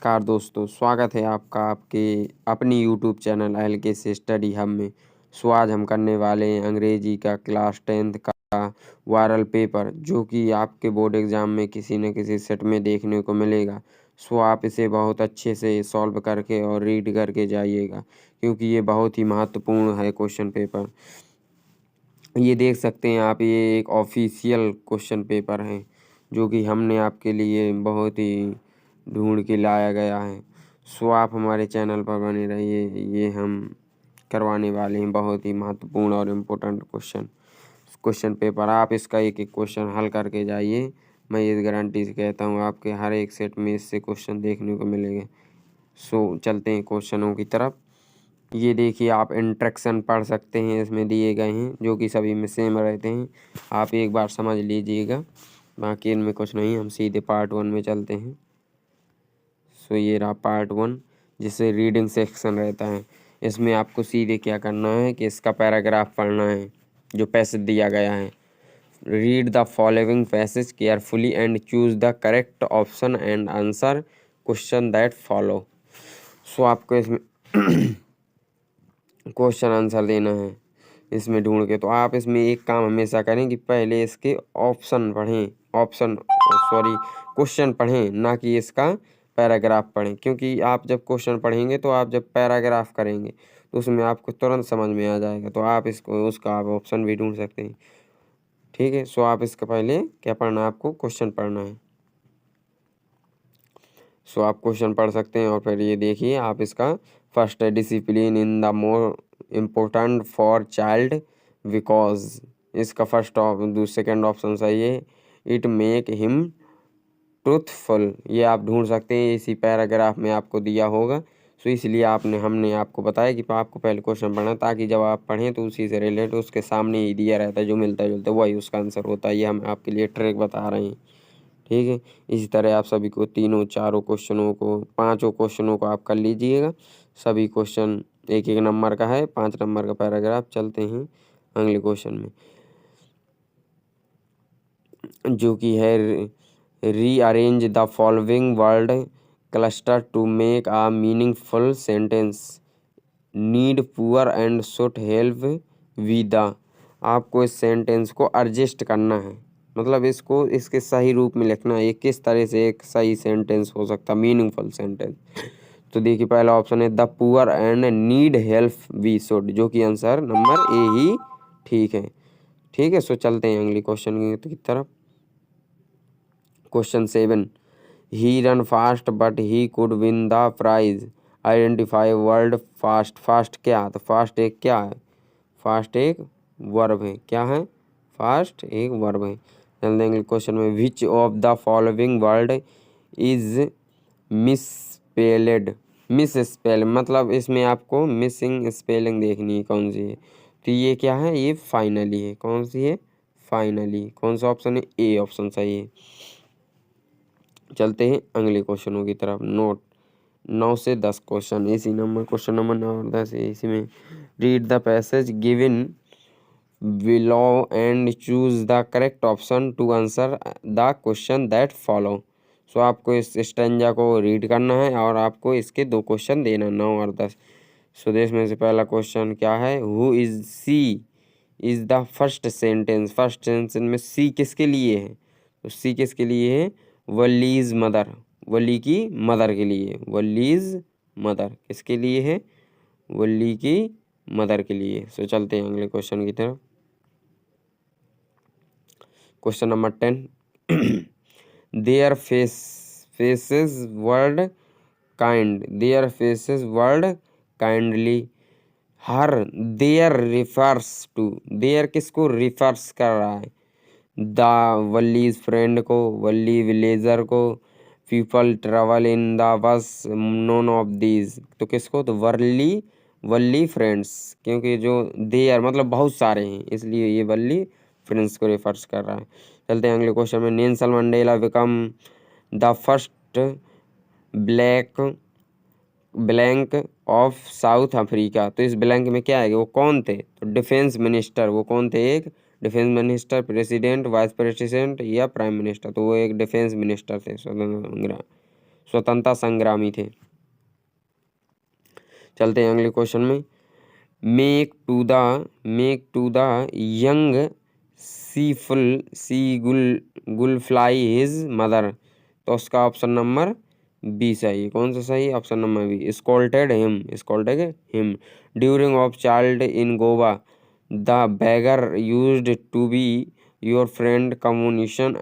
नमस्कार दोस्तों, स्वागत है आपका आपके अपनी YouTube channel LKC study hub में। आज हम करने वाले हैं अंग्रेजी का क्लास 10th का वायरल पेपर, जो कि आपके बोर्ड एग्ज़ाम में किसी न किसी सेट में देखने को मिलेगा। आप इसे बहुत अच्छे से सॉल्व करके और रीड करके जाइएगा, क्योंकि ये बहुत ही महत्वपूर्ण है क्वेश्चन पेपर। ये देख सकते हैं आप, ये एक ऑफिशियल क्वेश्चन पेपर है जो कि हमने आपके लिए बहुत ही ढूंढ के लाया गया है। आप हमारे चैनल पर बने रहिए। ये हम करवाने वाले हैं बहुत ही महत्वपूर्ण और इम्पोर्टेंट क्वेश्चन पेपर। आप इसका एक एक क्वेश्चन हल करके जाइए। मैं ये गारंटी से कहता हूँ आपके हर एक सेट में इससे क्वेश्चन देखने को मिलेंगे। चलते हैं क्वेश्चनों की तरफ। ये देखिए, आप इंट्रैक्शन पढ़ सकते हैं, इसमें दिए गए हैं जो कि सभी में सेम रहते हैं। आप एक बार समझ लीजिएगा, बाकी इनमें कुछ नहीं। हम सीधे पार्ट 1 में चलते हैं। ये रहा पार्ट 1, जिसे रीडिंग सेक्शन रहता है। इसमें आपको सीधे क्या करना है कि इसका पैराग्राफ पढ़ना है जो पैसेज दिया गया है। Read the following passage carefully and choose the correct option and answer question that follow. आपको इसमें क्वेश्चन आंसर देना है इसमें ढूंढ के। तो आप इसमें एक काम हमेशा करें कि पहले इसके ऑप्शन पढ़ें, क्वेश्चन पढ़ें, ना कि इसका पैराग्राफ पढ़ें। क्योंकि आप जब क्वेश्चन पढ़ेंगे तो आप जब पैराग्राफ करेंगे तो उसमें आपको तुरंत समझ में आ जाएगा। तो आप उसका आप ऑप्शन भी ढूंढ सकते हैं, ठीक है। आप इसका पहले क्या पढ़ना है, आपको क्वेश्चन पढ़ना है। आप क्वेश्चन पढ़ सकते हैं और फिर ये देखिए, आप इसका फर्स्ट है discipline in the more important for child because. इसका सेकेंड ऑप्शन सही है। It make him truthful. ये आप ढूंढ सकते हैं, इसी पैराग्राफ में आपको दिया होगा। इसलिए हमने आपको बताया कि आपको पहले क्वेश्चन पढ़ना, ताकि जब आप पढ़ें तो उसी से रिलेटेड उसके सामने ही दिया रहता है, जो मिलता जुलता वही उसका आंसर होता है। ये हम आपके लिए ट्रिक बता रहे हैं, ठीक है। इसी तरह आप सभी को पाँचों क्वेश्चनों को आप कर लीजिएगा। सभी क्वेश्चन एक एक नंबर का है, 5 नंबर का पैराग्राफ। चलते हैं अगले क्वेश्चन में, जो कि है rearrange the following word cluster to make a meaningful sentence. Need poor and should help with the. आपको इस सेंटेंस को एडजस्ट करना है, मतलब इसको इसके सही रूप में लिखना है। ये किस तरह से एक सही सेंटेंस हो सकता, मीनिंगफुल सेंटेंस। तो देखिए, पहला ऑप्शन है the poor and need help we should, जो कि आंसर नंबर ए ही ठीक है, ठीक है। चलते हैं अगली क्वेश्चन की तरफ। Question 7, he run fast but he could win the prize. Identify word fast. Fast क्या, तो फास्ट एक क्या है, फास्ट एक वर्ब है। क्या है, फास्ट एक वर्ब है। चलते हैं क्वेश्चन में। Which of the following word is misspelled. Misspell मतलब इसमें आपको मिसिंग स्पेलिंग देखनी है कौन सी है। तो ये क्या है, ये फाइनली है। कौन सी है, फाइनली। कौन सा ऑप्शन है, ए ऑप्शन सही है। चलते हैं अगले क्वेश्चनों की तरफ। 9 से 10 क्वेश्चन इसी नंबर, क्वेश्चन नंबर 9 और 10 है इसी में। Read the passage given below and choose the correct option to answer the question that follow. आपको इस स्टेंजा को रीड करना है और आपको इसके 2 क्वेश्चन देना, 9 और 10। इसमें से पहला क्वेश्चन क्या है, who is she is the first sentence. First sentence में सी किसके लिए है, तो सी किसके लिए है, वलीज मदर। वली की मदर के लिए। वलीज मदर किसके लिए है, वली की मदर के लिए। चलते हैं अगले क्वेश्चन की तरफ। Question number 10, their faces were kind. Their faces were kindly. Here their refers to. Their किसको रिफर्स कर रहा है, द वलीज फ्रेंड को, वली विलेजर को, people travel in the bus, none of these. तो किसको, तो वली फ्रेंड्स, क्योंकि जो देयर मतलब बहुत सारे हैं, इसलिए ये वली फ्रेंड्स को रेफर्स कर रहा है। चलते हैं अगले क्वेश्चन में। Nelson Mandela become the first blank of south Africa. तो इस ब्लैंक में क्या है, वो कौन थे, तो डिफेंस मिनिस्टर। वो कौन थे, एक defence minister, president, vice president या प्राइम मिनिस्टर। तो वो एक डिफेंस मिनिस्टर थे स्वतंत्र। स्वतंत्रता संग्रामी थे। चलते हैं अगले क्वेश्चन में। Make to the young gull fly his mother. तो उसका ऑप्शन नंबर बी सही। कौन सा सही? Option number b. Scolded him during of child in Goa the beggar used to be your friend communication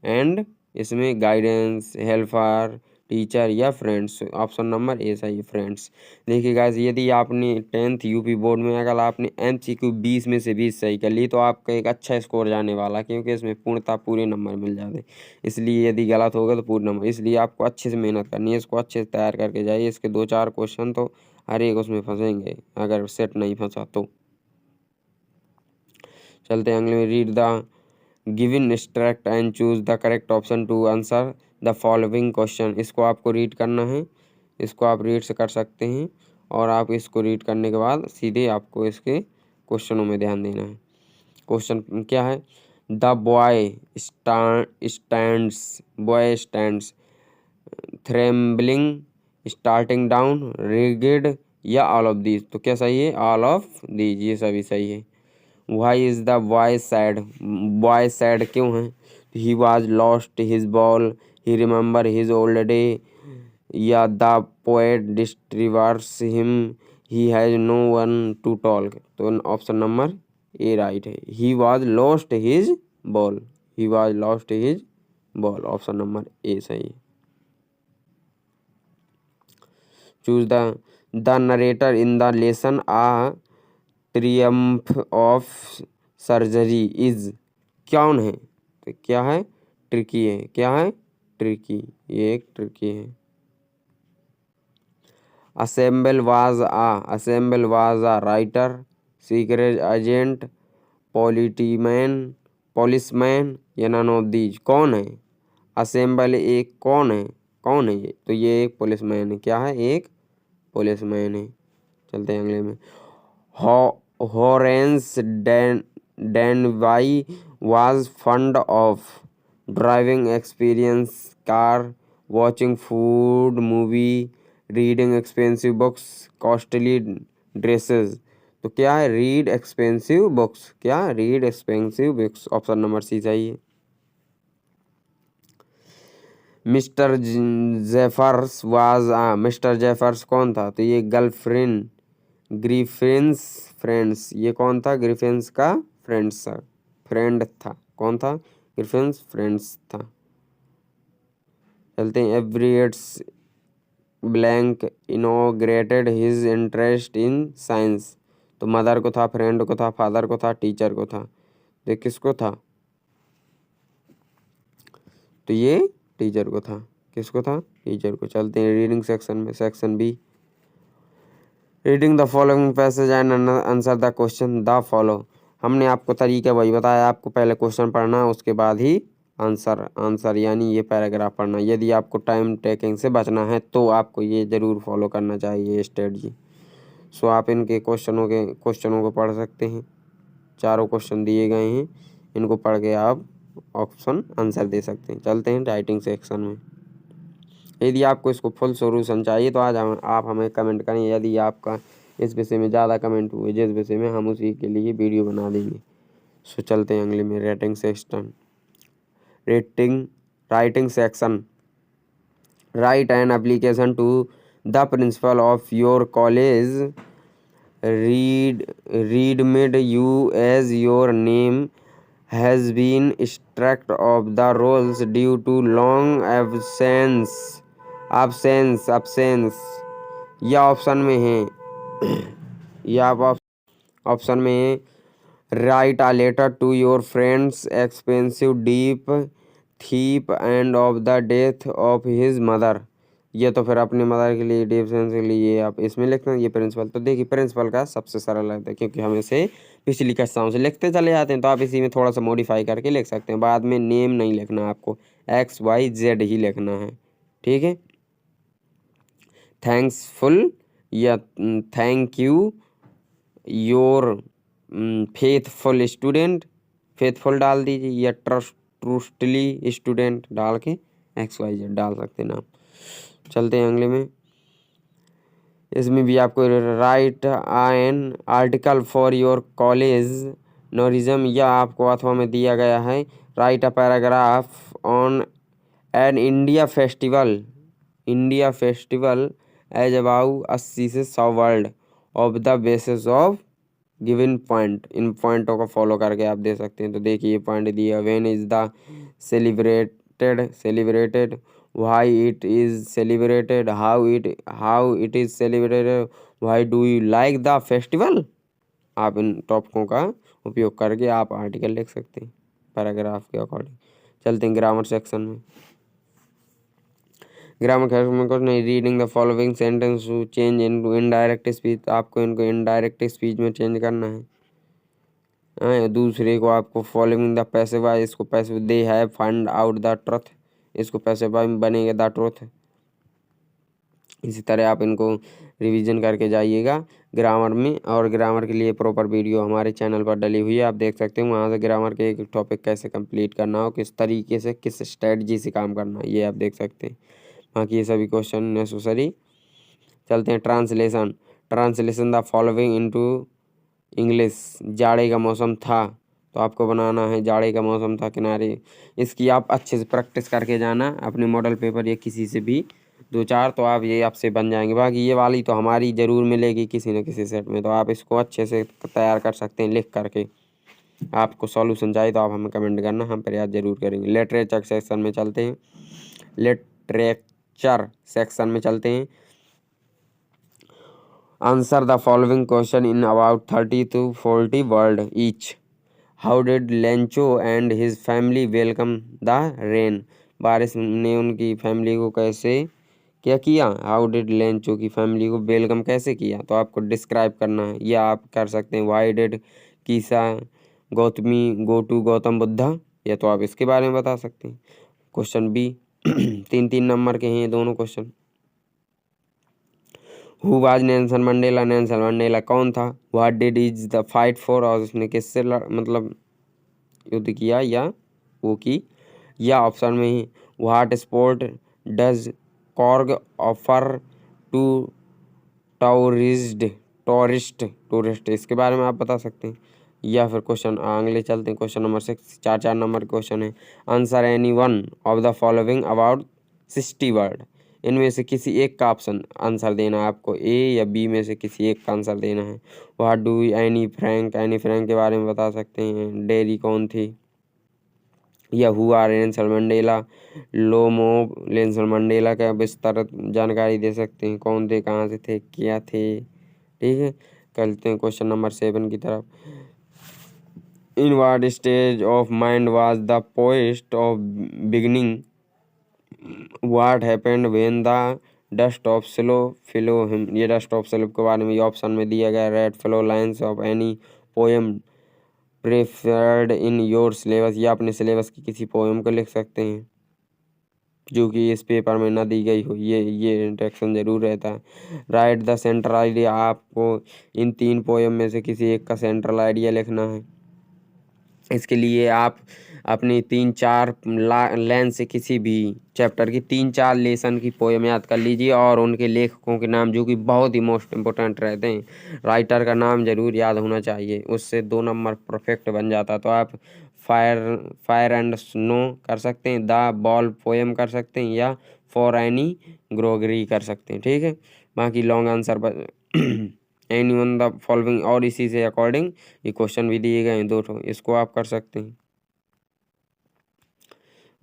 and इसमें गाइडेंस हेल्पर टीचर या friends. Option number a सही friends. देखिए गाइस, यदि आपने 10th यूपी बोर्ड में अगर आपने MCQ 20 में से 20 सही कर ली तो आपका एक अच्छा स्कोर जाने वाला, क्योंकि इसमें पूर्णतः पूरे नंबर मिल जाते। इसलिए यदि गलत होगा तो पूरे नंबर, इसलिए आपको अच्छे से मेहनत करनी है, इसको अच्छे से तैयार करके जाइए। इसके 2-4 क्वेश्चन तो हर एक उसमें फंसेंगे अगर सेट नहीं फंसा तो। चलते हैं अगले में। Read the given extract and choose the correct option to answer the following question. इसको आपको रीड करना है, इसको आप रीड से कर सकते हैं और आप इसको रीड करने के बाद सीधे आपको इसके क्वेश्चनों में ध्यान देना है। क्वेश्चन क्या है? The boy stands trembling starting down rigid या ऑल ऑफ दीज। तो क्या सही है? ऑल ऑफ दीज, ये सभी सही है। Why is the boy sad? Boy sad क्यों है? He was lost his ball, he remember his old day या the poet disturbs him, he has no one to talk. तो ऑप्शन नंबर ए राइट है। He was lost his ball, he was lost his ball, option number a सही है। Choose the narrator in the lesson a triumph of surgery is. कौन है? तो क्या है? Tricky है। क्या है? ट्रिकी, ये एक ट्रिकी है। Ausable was a writer, secret agent, policeman या नन ऑफ दीज। कौन है? असेंबल एक कौन है? कौन है ये? तो ये एक पुलिसमैन है। क्या है? एक पुलिसमैन है। चलते हैं अगले में। हॉरेंस डेनवाई was fond of driving experience car, watching food movie, reading expensive books, costly dresses। तो क्या है? Read expensive books. क्या? Read expensive books, option number c सही है। मिस्टर जेफर्स कौन था? तो ये गर्लफ्रेंड ग्रिफिन्स फ्रेंड्स, ये कौन था? ग्रिफिन्स का फ्रेंड था। कौन था? ग्रिफिन्स फ्रेंड्स था। चलते हैं। एवरियट्स blank inaugurated his interest in science. तो मदर को था, फ्रेंड को था, फादर को था, टीचर को था। तो किसको था? तो ये टीचर को था। किसको था? टीचर को। चलते हैं रीडिंग सेक्शन में। Section B. Reading the following passage and answer the question the follow. हमने आपको तरीका वही बताया, आपको पहले क्वेश्चन पढ़ना उसके बाद ही आंसर यानी ये पैराग्राफ पढ़ना। यदि आपको टाइम टेकिंग से बचना है तो आपको ये ज़रूर फॉलो करना चाहिए स्ट्रेटजी। सो आप इनके क्वेश्चनों को पढ़ सकते हैं। चारों क्वेश्चन दिए गए हैं, इनको पढ़ के आप ऑप्शन आंसर दे सकते हैं। चलते हैं राइटिंग सेक्शन में। यदि आपको इसको फुल सोल्यूशन चाहिए तो आज आप हमें कमेंट करें। यदि आपका इस विषय में ज़्यादा कमेंट हुए जिस विषय में, हम उसी के लिए वीडियो बना देंगे। सो चलते हैं अगले में। Writing section. Write an application to the principal of your college readmit you as your name has been stripped of the roles due to long absence। या ऑप्शन में है या ऑप्शन में है write a letter to your friends expensive deep थीप end of the death of his mother. ये तो फिर अपनी मदर के लिए डिफरेंस के लिए आप इसमें लिखते हैं। ये प्रिंसिपल, तो देखिए प्रिंसिपल का सबसे सरल लगता है क्योंकि हम इसे पिछली कक्षाओं से लिखते चले जाते हैं। तो आप इसी में थोड़ा सा मॉडिफाई करके लिख सकते हैं। बाद में नेम नहीं लिखना, आपको XYZ ही लिखना है। ठीक है। थैंक्सफुल या thank you your faithful student, faithful डाल दीजिए या ट्रस्टली स्टूडेंट डाल के XYZ डाल सकते हैं नाम। चलते हैं अगले में। इसमें भी आपको write an article for your college नोरिज्म, या आपको अथवा में दिया गया है write a paragraph on an India festival as about 80 से 100 world of the basis of given point. इन पॉइंटों को फॉलो करके आप दे सकते हैं। तो देखिए ये पॉइंट दिया, when is the celebrated why it is celebrated how it is celebrated why do you like the festival. आप इन टॉपिकों का उपयोग करके आप आर्टिकल लिख सकते हैं पैराग्राफ के अकॉर्डिंग। चलते हैं ग्रामर सेक्शन में। ग्रामर सेक्शन में कुछ नहीं, reading the following sentence to change into indirect speech, आपको इनको इनडायरेक्ट स्पीच में चेंज करना है। दूसरे को आपको फॉलोइंग द पैसिव, इसको passive they have find out the truth, इसको पैसिव बनेगा द ट्रुथ। इसी तरह आप इनको रिवीजन करके जाइएगा ग्रामर में। और ग्रामर के लिए प्रॉपर वीडियो हमारे चैनल पर डली हुई है, आप देख सकते हैं वहाँ से ग्रामर के एक टॉपिक कैसे कंप्लीट करना हो, किस तरीके से किस स्ट्रेटजी से काम करना है, ये आप देख सकते हैं। बाकी ये सभी क्वेश्चन नेसेसरी। चलते हैं translation the following into English. जाड़े का मौसम था, तो आपको बनाना है जाड़े का मौसम था किनारे। इसकी आप अच्छे से प्रैक्टिस करके जाना अपने मॉडल पेपर या किसी से भी 2-4, तो आप ये आपसे बन जाएंगे। बाकी ये वाली तो हमारी ज़रूर मिलेगी किसी न किसी सेट में, तो आप इसको अच्छे से तैयार कर सकते हैं लिख करके। आपको सॉल्यूशन चाहिए तो आप हमें कमेंट करना, हम प्रयास जरूर करेंगे। लिटरेचर सेक्शन में चलते हैं। लिटरेचर सेक्शन में चलते हैं। Answer the following question in about 30 to 40 word each. How did Lencho and his family welcome the rain, बारिश ने उनकी फैमिली को कैसे क्या किया। हाउ डिड लेंचो की फैमिली को वेलकम कैसे किया, तो आपको डिस्क्राइब करना है, या आप कर सकते हैं why did Kisa Gotami go to Gautam Buddha, या तो आप इसके बारे में बता सकते हैं। क्वेश्चन बी 3-3 नंबर के हैं ये दोनों question. Who was Nelson Mandela, Nelson Mandela कौन था। What did is the fight for, और उसने किससे मतलब युद्ध किया या वो की। या ऑप्शन में ही what sport does Coorg offer to tourist, इसके बारे में आप बता सकते हैं। या फिर क्वेश्चन अगले चलते हैं, क्वेश्चन नंबर 6, 4-4 नंबर क्वेश्चन है। Answer any one of the following about 60 word, इनमें से किसी एक का ऑप्शन आंसर देना है आपको, ए या बी में से किसी एक का आंसर देना है। व्हाट डू एनी फ्रैंक के बारे में बता सकते हैं, डेरी कौन थी। या हु आर नेल्सन मंडेला, लोमो नेल्सन मंडेला का विस्तारित जानकारी दे सकते हैं, कौन थे, कहाँ से थे, क्या थे। ठीक है, करते हैं क्वेश्चन नंबर 7 की तरफ। In what stage of mind was the poet of beginning, what happened when the dust of slow fell on him, ये डस्ट ऑफ स्लो के बारे में ये ऑप्शन में दिया गया। Read flow lines of any poem preferred in your syllabus, या अपने सिलेबस की किसी पोएम को लिख सकते हैं जो कि इस पेपर में ना दी गई हो, ये इंट्रैक्शन जरूर रहता है। राइट द सेंट्रल आइडिया, आपको इन 3 पोएम में से किसी एक का सेंट्रल आइडिया लिखना है। इसके लिए आप अपनी 3-4 लाइन से किसी भी चैप्टर की 3-4 लेसन की पोएम याद कर लीजिए, और उनके लेखकों के नाम जो कि बहुत ही मोस्ट इम्पोर्टेंट रहते हैं। राइटर का नाम जरूर याद होना चाहिए, उससे 2 नंबर परफेक्ट बन जाता। तो आप फायर एंड स्नो कर सकते हैं, द बॉल पोएम कर सकते हैं, या फॉर एनी ग्रोगरी कर सकते हैं। ठीक है, बाकी long answer any one the following, और इसी से अकॉर्डिंग ये क्वेश्चन भी दिए गए हैं 2 इसको आप कर सकते हैं।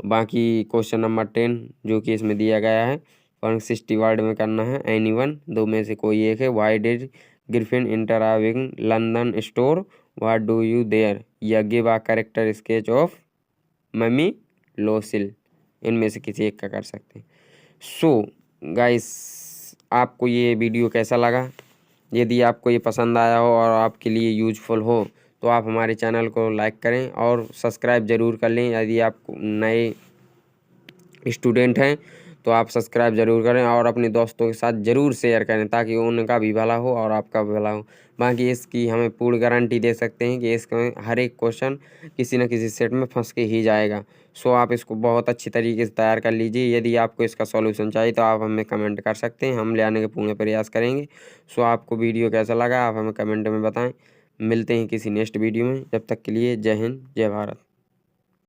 बाकी क्वेश्चन नंबर 10 जो कि इसमें दिया गया है 160 वर्ड में करना है। एनी वन 2 में से कोई एक है। Why did Griffin entering London store, what do you there, या give a character sketch of mummy लोसिल, इनमें से किसी एक का कर सकते हैं। सो गाइस, आपको ये वीडियो कैसा लगा। यदि आपको ये पसंद आया हो और आपके लिए यूजफुल हो तो आप हमारे चैनल को लाइक करें और सब्सक्राइब ज़रूर कर लें। यदि आप नए स्टूडेंट हैं तो आप सब्सक्राइब ज़रूर करें और अपने दोस्तों के साथ ज़रूर शेयर करें ताकि उनका भी भला हो और आपका भी भला हो। बाकी इसकी हमें पूर्ण गारंटी दे सकते हैं कि इसमें हर एक क्वेश्चन किसी न किसी सेट में फंस के ही जाएगा। सो आप इसको बहुत अच्छी तरीके से तैयार कर लीजिए। यदि आपको इसका सॉल्यूशन चाहिए तो आप हमें कमेंट कर सकते हैं, हम ले आने का पूर्ण प्रयास करेंगे। सो आपको वीडियो कैसा लगा आप हमें कमेंट में बताएं। मिलते हैं किसी नेक्स्ट वीडियो में, जब तक के लिए जय हिंद जय भारत।